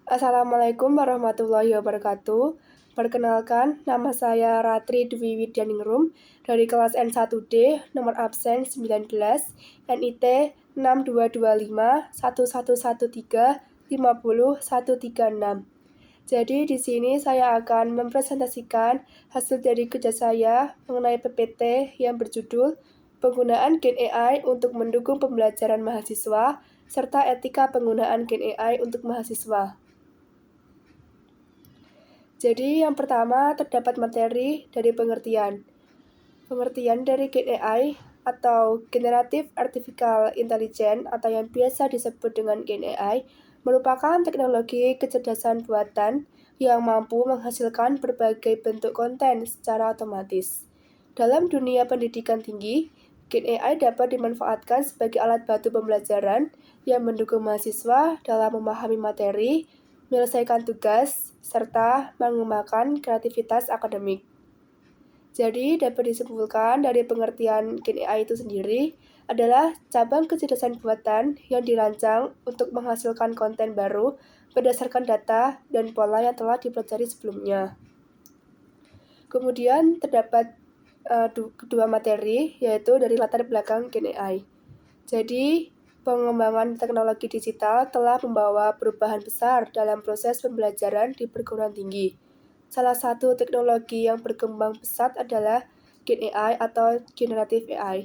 Assalamualaikum warahmatullahi wabarakatuh. Perkenalkan, nama saya Ratri Dwi Widyaningrum dari kelas N1D, nomor absen 19, NIT 6225111350 Jadi di sini saya akan mempresentasikan hasil dari kerja saya mengenai PPT yang berjudul Penggunaan Gen AI untuk mendukung pembelajaran mahasiswa serta etika penggunaan Gen AI untuk mahasiswa. Jadi yang pertama terdapat materi dari pengertian. Pengertian dari Gen AI atau Generative Artificial Intelligence atau yang biasa disebut dengan Gen AI merupakan teknologi kecerdasan buatan yang mampu menghasilkan berbagai bentuk konten secara otomatis. Dalam dunia pendidikan tinggi, Gen AI dapat dimanfaatkan sebagai alat bantu pembelajaran yang mendukung mahasiswa dalam memahami materi, menyelesaikan tugas, serta mengembangkan kreativitas akademik. Jadi, dapat disimpulkan dari pengertian Gen AI itu sendiri adalah cabang kecerdasan buatan yang dirancang untuk menghasilkan konten baru berdasarkan data dan pola yang telah dipelajari sebelumnya. Kemudian terdapat kedua materi, yaitu dari latar belakang Gen AI. Jadi, pengembangan teknologi digital telah membawa perubahan besar dalam proses pembelajaran di perguruan tinggi. Salah satu teknologi yang berkembang pesat adalah Gen AI atau Generative AI.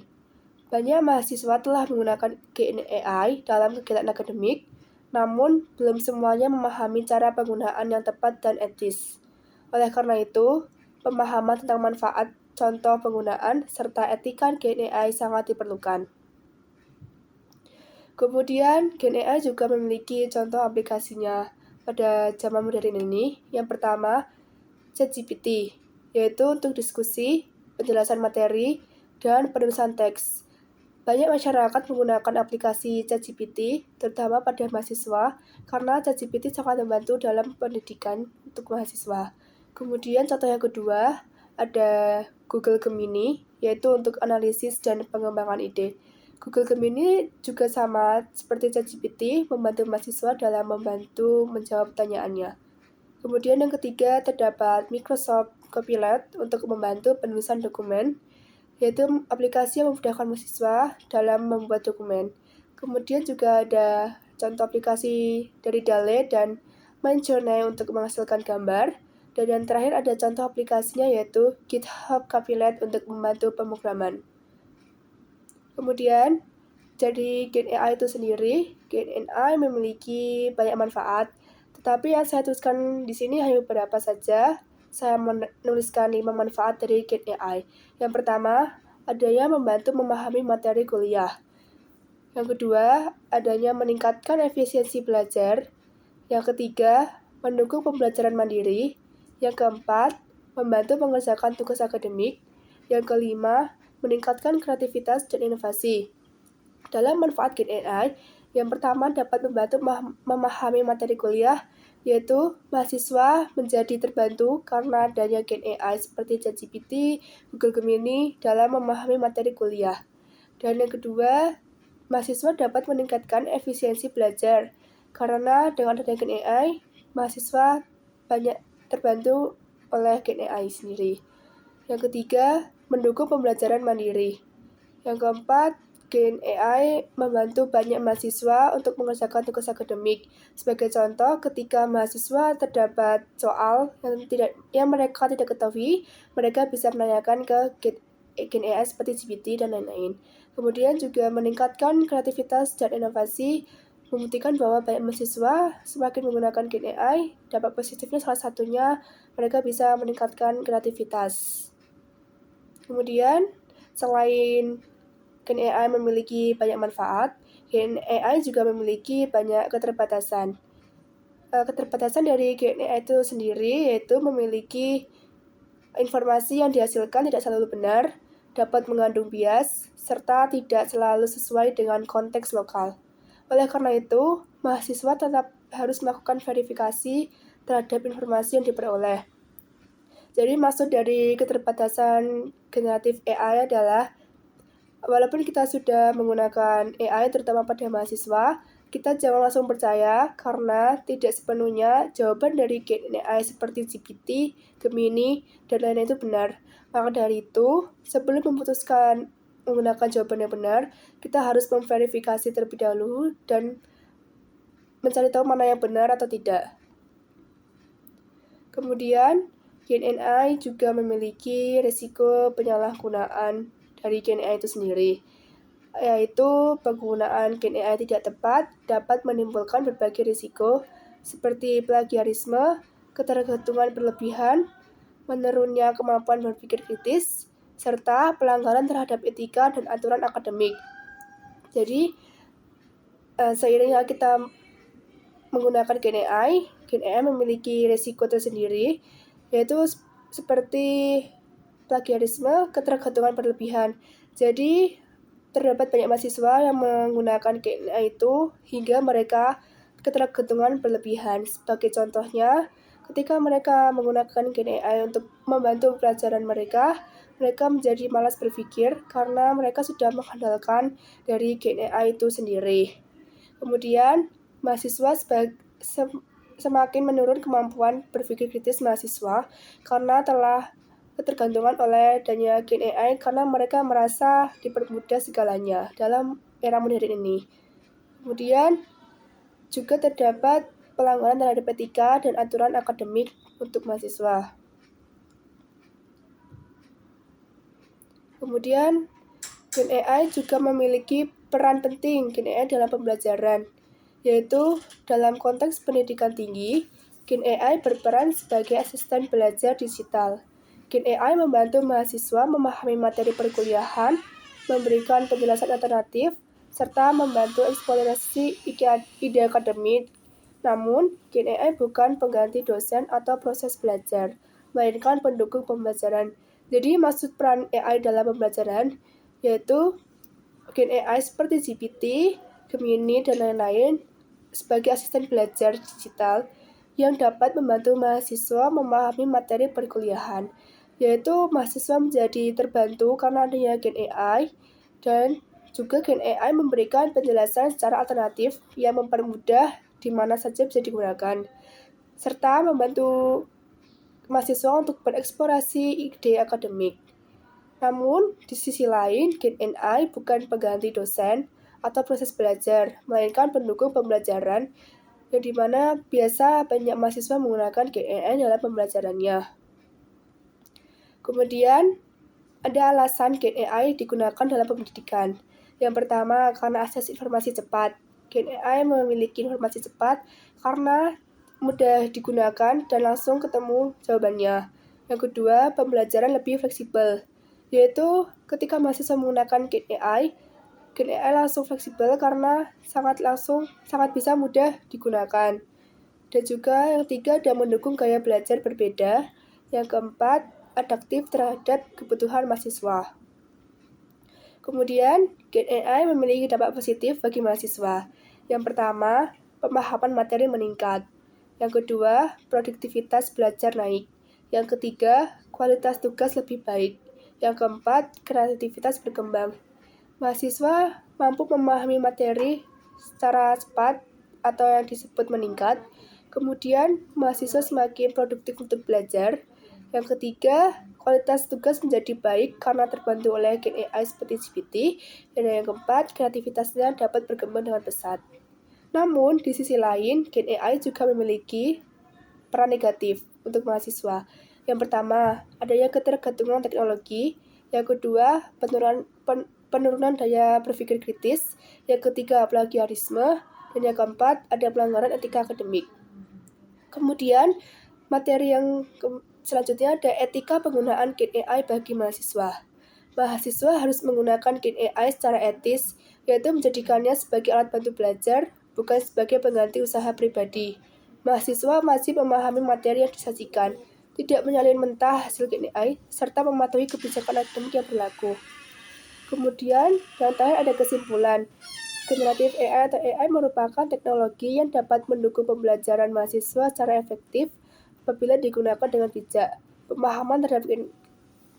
Banyak mahasiswa telah menggunakan Gen AI dalam kegiatan akademik, namun belum semuanya memahami cara penggunaan yang tepat dan etis. Oleh karena itu, pemahaman tentang manfaat, contoh penggunaan, serta etika Gen AI sangat diperlukan. Kemudian, Gen AI juga memiliki contoh aplikasinya pada zaman modern ini. Yang pertama, ChatGPT, yaitu untuk diskusi, penjelasan materi, dan penulisan teks. Banyak masyarakat menggunakan aplikasi ChatGPT, terutama pada mahasiswa, karena ChatGPT sangat membantu dalam pendidikan untuk mahasiswa. Kemudian contoh yang kedua, ada Google Gemini, yaitu untuk analisis dan pengembangan ide. Google Gemini juga sama seperti ChatGPT, membantu mahasiswa dalam membantu menjawab pertanyaannya. Kemudian yang ketiga, terdapat Microsoft Copilot untuk membantu penulisan dokumen, yaitu aplikasi yang memudahkan mahasiswa dalam membuat dokumen. Kemudian juga ada contoh aplikasi dari DALL-E dan Midjourney untuk menghasilkan gambar. Dan yang terakhir ada contoh aplikasinya yaitu GitHub Copilot untuk membantu pemrograman. Kemudian, dari Gen AI itu sendiri, Gen AI memiliki banyak manfaat, tetapi yang saya tuliskan di sini hanya beberapa saja. Saya menuliskan 5 manfaat dari Gen AI. Yang pertama, adanya membantu memahami materi kuliah. Yang kedua, adanya meningkatkan efisiensi belajar. Yang ketiga, mendukung pembelajaran mandiri. Yang keempat, membantu mengerjakan tugas akademik. Yang kelima, meningkatkan kreativitas dan inovasi. Dalam manfaat Gen AI, yang pertama dapat membantu memahami materi kuliah, yaitu mahasiswa menjadi terbantu karena adanya Gen AI seperti ChatGPT, Google Gemini dalam memahami materi kuliah. Dan yang kedua, mahasiswa dapat meningkatkan efisiensi belajar, karena dengan adanya Gen AI, mahasiswa banyak terbantu oleh Gen AI sendiri. Yang ketiga, mendukung pembelajaran mandiri. Yang keempat, Gen AI membantu banyak mahasiswa untuk mengerjakan tugas akademik. Sebagai contoh, ketika mahasiswa terdapat soal yang mereka tidak ketahui, mereka bisa menanyakan ke Gen AI seperti GPT dan lain-lain. Kemudian juga meningkatkan kreativitas dan inovasi, membuktikan bahwa banyak mahasiswa semakin menggunakan Gen AI, dampak positifnya salah satunya mereka bisa meningkatkan kreativitas. Kemudian, selain Gen AI memiliki banyak manfaat, Gen AI juga memiliki banyak keterbatasan. Keterbatasan dari Gen AI itu sendiri yaitu memiliki informasi yang dihasilkan tidak selalu benar, dapat mengandung bias, serta tidak selalu sesuai dengan konteks lokal. Oleh karena itu, mahasiswa tetap harus melakukan verifikasi terhadap informasi yang diperoleh. Jadi maksud dari keterbatasan generatif AI adalah walaupun kita sudah menggunakan AI terutama pada mahasiswa, kita jangan langsung percaya karena tidak sepenuhnya jawaban dari GenAI seperti GPT, Gemini, dan lain-lain itu benar. Maka dari itu, sebelum memutuskan menggunakan jawaban yang benar, kita harus memverifikasi terlebih dahulu dan mencari tahu mana yang benar atau tidak. Kemudian, GenAI juga memiliki risiko penyalahgunaan dari GenAI itu sendiri, yaitu penggunaan GenAI tidak tepat dapat menimbulkan berbagai risiko seperti plagiarisme, ketergantungan berlebihan, menurunnya kemampuan berpikir kritis, serta pelanggaran terhadap etika dan aturan akademik. Jadi, seiringnya kita menggunakan GenAI memiliki risiko tersendiri, yaitu seperti plagiarisme, ketergantungan berlebihan. Jadi, terdapat banyak mahasiswa yang menggunakan GenAI itu hingga mereka ketergantungan berlebihan. Sebagai contohnya, ketika mereka menggunakan GenAI untuk membantu pelajaran mereka menjadi malas berpikir karena mereka sudah mengandalkan dari GenAI itu sendiri. Kemudian, mahasiswa semakin menurun kemampuan berpikir kritis mahasiswa karena telah ketergantungan oleh adanya GenAI karena mereka merasa dipermudah segalanya dalam era modern ini. Kemudian juga terdapat pelanggaran terhadap etika dan aturan akademik untuk mahasiswa. Kemudian GenAI juga memiliki peran penting GenAI dalam pembelajaran, yaitu dalam konteks pendidikan tinggi, GenAI berperan sebagai asisten belajar digital. GenAI membantu mahasiswa memahami materi perkuliahan, memberikan penjelasan alternatif, serta membantu eksplorasi ide akademik. Namun, GenAI bukan pengganti dosen atau proses belajar, melainkan pendukung pembelajaran. Jadi, maksud peran AI dalam pembelajaran yaitu GenAI seperti GPT, Gemini, dan lain-lain sebagai asisten belajar digital yang dapat membantu mahasiswa memahami materi perkuliahan, yaitu mahasiswa menjadi terbantu karena adanya GenAI, dan juga GenAI memberikan penjelasan secara alternatif yang mempermudah di mana saja bisa digunakan, serta membantu mahasiswa untuk bereksplorasi ide akademik. Namun, di sisi lain, GenAI bukan pengganti dosen atau proses belajar, melainkan pendukung pembelajaran, yang dimana biasa banyak mahasiswa menggunakan GenAI dalam pembelajarannya. Kemudian, ada alasan GenAI digunakan dalam pendidikan. Yang pertama, karena akses informasi cepat. GenAI memiliki informasi cepat karena mudah digunakan dan langsung ketemu jawabannya. Yang kedua, pembelajaran lebih fleksibel, yaitu ketika mahasiswa menggunakan GenAI langsung fleksibel karena sangat bisa mudah digunakan. Dan juga yang ketiga, dia mendukung gaya belajar berbeda. Yang keempat, adaptif terhadap kebutuhan mahasiswa. Kemudian, GenAI memiliki dampak positif bagi mahasiswa. Yang pertama, pemahaman materi meningkat. Yang kedua, produktivitas belajar naik. Yang ketiga, kualitas tugas lebih baik. Yang keempat, kreativitas berkembang. Mahasiswa mampu memahami materi secara cepat atau yang disebut meningkat. Kemudian, mahasiswa semakin produktif untuk belajar. Yang ketiga, kualitas tugas menjadi baik karena terbantu oleh GenAI seperti GPT. Dan yang keempat, kreativitasnya dapat berkembang dengan pesat. Namun, di sisi lain, GenAI juga memiliki peran negatif untuk mahasiswa. Yang pertama, adanya ketergantungan teknologi. Yang kedua, penurunan daya berpikir kritis. Yang ketiga, plagiarisme. Dan yang keempat, ada pelanggaran etika akademik. Kemudian, materi yang selanjutnya ada etika penggunaan GenAI bagi mahasiswa. Mahasiswa harus menggunakan GenAI secara etis, yaitu menjadikannya sebagai alat bantu belajar, bukan sebagai pengganti usaha pribadi. Mahasiswa masih memahami materi yang disajikan, tidak menyalin mentah hasil GenAI, serta mematuhi kebijakan akademik yang berlaku. Kemudian, yang terakhir ada kesimpulan. Generatif AI atau AI merupakan teknologi yang dapat mendukung pembelajaran mahasiswa secara efektif apabila digunakan dengan bijak. Pemahaman terhadap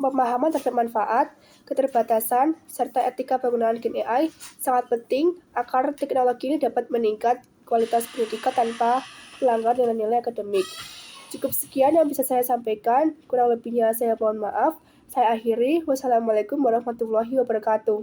pemahaman terhadap manfaat, keterbatasan, serta etika penggunaan Gen AI sangat penting agar teknologi ini dapat meningkat kualitas pendidikan tanpa melanggar nilai-nilai akademik. Cukup sekian yang bisa saya sampaikan, kurang lebihnya saya mohon maaf. Saya akhiri. Wassalamualaikum warahmatullahi wabarakatuh.